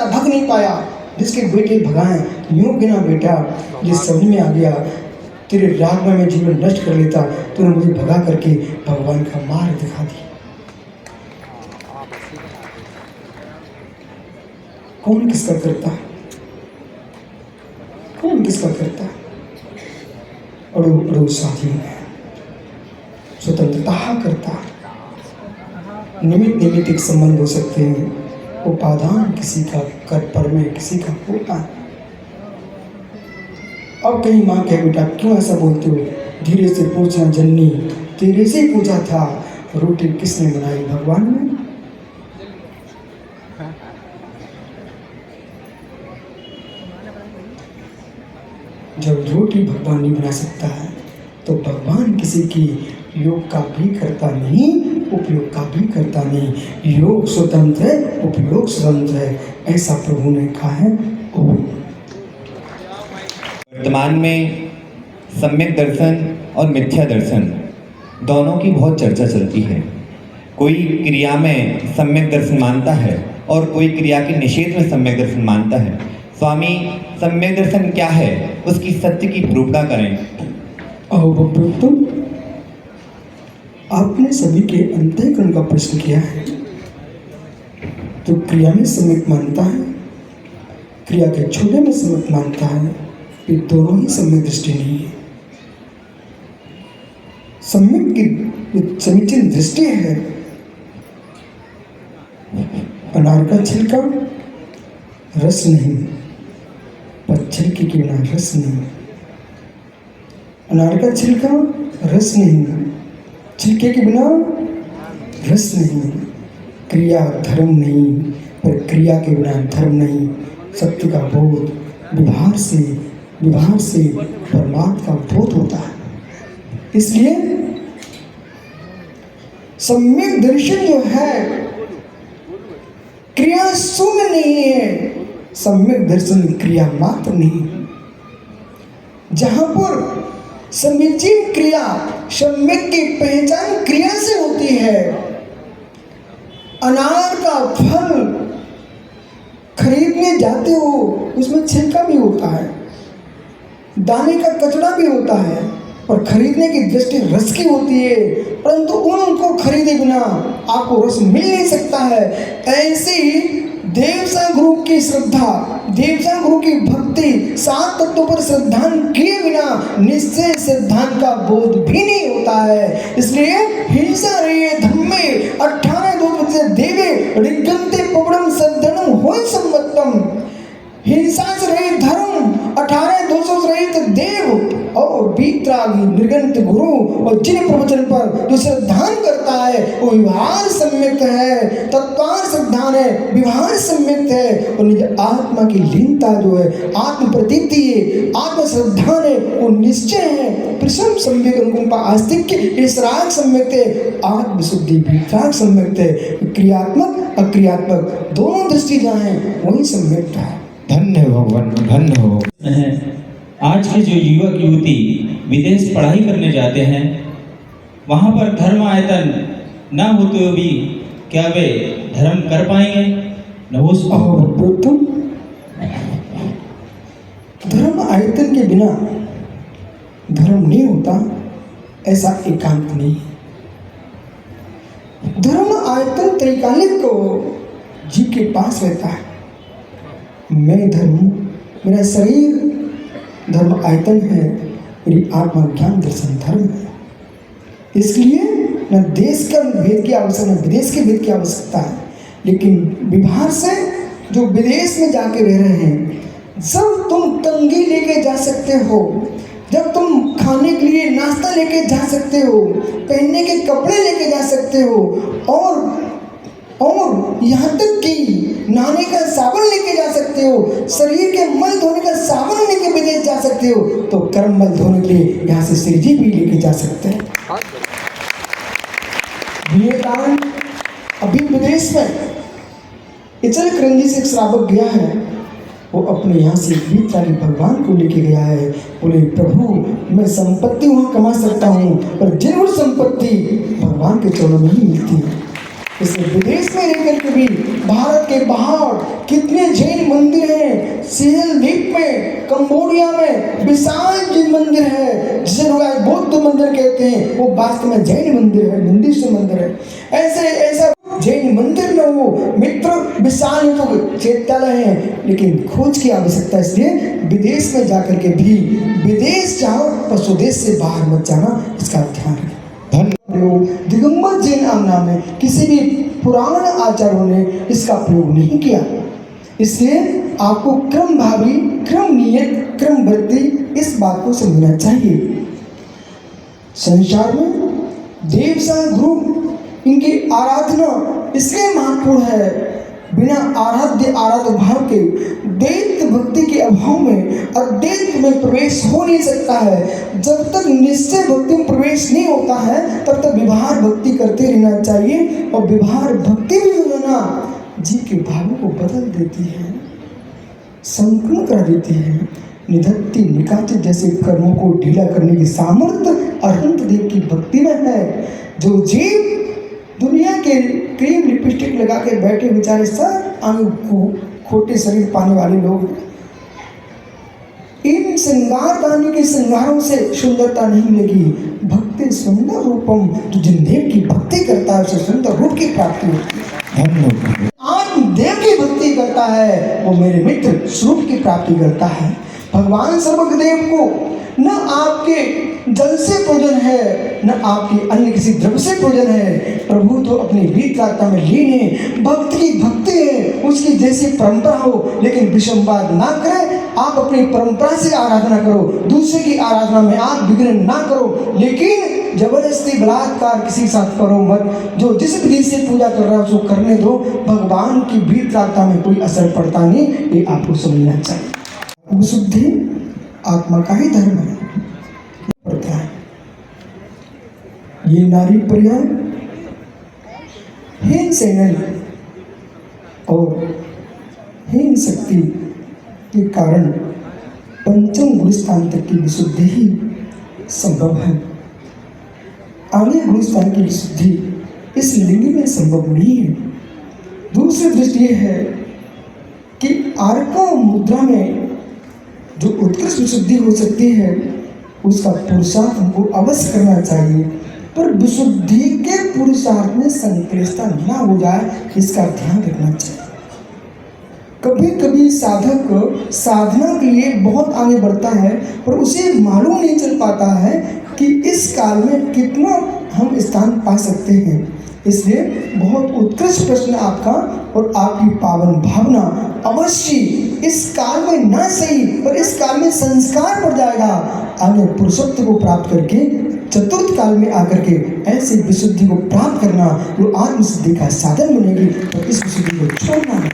था, भग नहीं पाया। जिसके बेटे भगाए, यूं बिना बेटा ये समझ में आ गया, तेरे राग में मैं जीवन नष्ट कर लेता, तूने मुझे भगा करके भगवान का मार्ग दिखा दिया। कौन किसका करता, कौन किसका करता? अड़ो अड़ो स्वाधीन है, स्वतंत्रता करता। निमित्त निमित्त एक संबंध हो सकते हैं, उपादान किसी का कर पर में किसी का होता है। अब कहीं माँ कहे बेटा क्यों ऐसा बोलते हो, धीरे से पूछना जननी, तेरे से पूछा था, रोटी किसने बनाई, भगवान ने? जब रोटी भगवान नहीं बना सकता है तो भगवान किसी की योग का भी करता नहीं, उपयोग का भी करता नहीं। योग स्वतंत्र है, उपयोग स्वतंत्र है, ऐसा प्रभु ने कहा है। वर्तमान में सम्यक दर्शन और मिथ्या दर्शन दोनों की बहुत चर्चा चलती है। कोई क्रिया में सम्यक दर्शन मानता है और कोई क्रिया के निषेध में सम्यक दर्शन मानता है। स्वामी, सम्यक दर्शन क्या है, उसकी सत्य की निरूपणा करें। तुम आपने सभी के अंतःकरण का प्रश्न किया है। तो क्रिया में सम्यक मानता है, क्रिया के छोटे में सम्यक मानता है, ये दोनों ही सम्यक दृष्टि नहीं है। सम्यक की समीचीन दृष्टि है, अनार का छिलका रस नहीं, पर छिलके के बिना रस नहीं। अनार का छिलका रस नहीं, छिलके के बिना रस नहीं। क्रिया धर्म नहीं, पर क्रिया के बिना धर्म नहीं। सत्य का बोध व्यवहार से परमात्मा का बोध होता है। इसलिए सम्यक दर्शन जो है क्रिया शून्य नहीं है, सम्यक दर्शन क्रिया मात्र नहीं। जहां पर समीचीन क्रिया, सम्यक की पहचान क्रिया से होती है। अनार का फल खरीदने जाते हो, उसमें छिलका भी होता है, दाने का कचड़ा भी होता है, और खरीदने की दृष्टि रस की होती है, परंतु उनको खरीदे बिना आपको रस मिल नहीं सकता है। ऐसे ही देवसा गुरु की श्रद्धा, देवसा गुरु की भक्ति, 7 तत्वों पर श्रद्धान किए बिना निश्चय सिद्धांत का बोध भी नहीं होता है। इसलिए हिंसा रही धम्मे 18 दूत से देवे ऋगंते पवड़म सद्धनम होय सम्मतम। हिंसा से रहित धर्म, 18 दोषों से रहित देव और बीतरागी निर्गंत गुरु, और जिन प्रवचन पर जो श्रद्धान करता है वो व्यवहार सम्यक है, तत्कार श्रद्धान है, व्यवहार सम्यक है, और निज आत्मा की लीनता जो है, आत्म प्रतीति है, आत्म श्रद्धान है, वो निश्चय है। प्रसम सम्यक अनुकंपा आस्तिक्य इसराग सम्यक है, आत्मशुद्धि बीतराग सम्यक है। क्रियात्मक अक्रियात्मक दोनों दृष्टि जहाँ है वही सम्यक है। धन्य हो भगवान, धन्य हो। आज के जो युवक युवती विदेश पढ़ाई करने जाते हैं, वहाँ पर धर्म आयतन न होते हुए भी क्या वे धर्म कर पाएंगे? धर्म आयतन के बिना धर्म नहीं होता, ऐसा एकांत नहीं। धर्म आयतन त्रिकालिक को जीव के पास रहता है। मैं धर्म, मेरा शरीर धर्म आयतन है, मेरी आत्मा ज्ञान दर्शन धर्म है। इसलिए न देश का भेद की आवश्यकता, न विदेश के भेद की आवश्यकता है। लेकिन व्यवहार से जो विदेश में जाके रह रहे हैं, जब तुम तंगी लेके जा सकते हो, जब तुम खाने के लिए नाश्ता लेके जा सकते हो, पहनने के कपड़े लेके जा सकते हो, और यहाँ तक कि नहाने का साबुन लेके जा सकते हो, शरीर के मल धोने का साबुन लेके विदेश जा सकते हो, तो कर्म मल धोने के लिए यहाँ से श्रीजी भी लेके जा सकते हैं। विवेकानंद अभी विदेश में इचल करंजी से एक श्रावक गया है, वो अपने यहाँ से बीतरागी भगवान को लेके गया है। बोले प्रभु मैं संपत्ति वहाँ कमा सकता हूँ, पर जिन संपत्ति भगवान के चरणों में ही मिलती है। इसलिए विदेश में रहकर के भी भारत के बाहर कितने जैन सिहेल द्वीप में, कंबोडिया में विशाल जैन मंदिर है, जिसे लोग आज बौद्ध मंदिर कहते हैं, वो वास्तव में जैन मंदिर है, बुद्धिस्ट मंदिर है। ऐसा जैन मंदिर में वो मित्र विशाल तो चैत्यालय है, लेकिन खोज की आवश्यकता, इसलिए विदेश में जाकर के भी, विदेश जाओ पर स्वदेश से बाहर मत जाना, इसका ध्यान रखें। दिगंबर जैन नाम में किसी भी पुराण आचार्यों ने इसका प्रयोग नहीं किया, इसलिए आपको क्रम भावी, क्रम नियत, क्रम वृत्ति इस बात को समझना चाहिए। संसार में देव सा गुरु, इनकी आराधना इसलिए महत्वपूर्ण है, बिना आराध्य भाव के दैत्य भक्ति के अभाव में अद्वैत में प्रवेश हो नहीं सकता है। जब तक निश्चय भक्ति में प्रवेश नहीं होता है, तब तक व्यवहार भक्ति करते रहना चाहिए। और व्यवहार भक्ति भी जो है ना, जी के भावों को बदल देती है, संपूर्ण कर देती है। निधत्ति निकाची जैसे कर्मों को ढीला करने की सामर्थ्य अनंत देव की भक्ति में है। जो जीव दुनिया के क्रीम लिपस्टिक लगा के बैठे बेचारे सब खोटे शरीर पाने वाले लोग, इन श्रृंगार दानी के श्रृंगारों से सुंदरता नहीं मिलेगी। भक्ति सुंदर रूपम, जो जिन देव की भक्ति करता है उसे सुंदर रूप की प्राप्ति होती है। आत्मदेव की भक्ति करता है वो मेरे मित्र स्वरूप की प्राप्ति करता है। भगवान सर्वदेव को न आपके जल से पूजन है, न आपके अन्य किसी द्रव्य से पूजन है। प्रभु तो अपनी रीत रास्ता में लीन है, भक्त की भक्ति है, उसकी जैसी परंपरा हो, लेकिन विषमवाद ना करें। आप अपनी परंपरा से आराधना करो, दूसरे की आराधना में आप विघ्न ना करो, लेकिन जबरदस्ती बलात्कार किसी के साथ करो मत। जो जिस विधि से पूजा कर रहा है उसको करने दो, भगवान की रीत रास्ता में कोई असर पड़ता नहीं, ये आपको समझना चाहिए। विशुद्धि आत्मा का ही धर्म है, पड़ता है। ये नारी पर्याय हीन से नहीं और हीन शक्ति के कारण पंचम गुण स्थान तक की विशुद्धि ही संभव है। आगे गुण स्थान की विशुद्धि इस लिंग में संभव नहीं है। दूसरी दृष्टि यह है कि आर्का मुद्रा में जो उत्कृष्ट विशुद्धि हो सकती है, उसका पुरुषार्थ हमको अवश्य करना चाहिए, पर विशुद्धि के पुरुषार्थ में संक्लिष्टता ना हो जाए, इसका ध्यान रखना चाहिए। कभी कभी साधक साधना के लिए बहुत आगे बढ़ता है, पर उसे मालूम नहीं चल पाता है कि इस काल में कितना हम स्थान पा सकते हैं। इसलिए बहुत उत्कृष्ट प्रश्न आपका और आपकी पावन भावना अवश्य इस काल में ना सही, पर इस काल में संस्कार बढ़ जाएगा। आगे पुरुषत्व को प्राप्त करके चतुर्थ काल में आकर के ऐसी विशुद्धि को प्राप्त करना जो आत्मसिद्धि का साधन बनेगी, और इस विशुद्धि को छोड़ना है।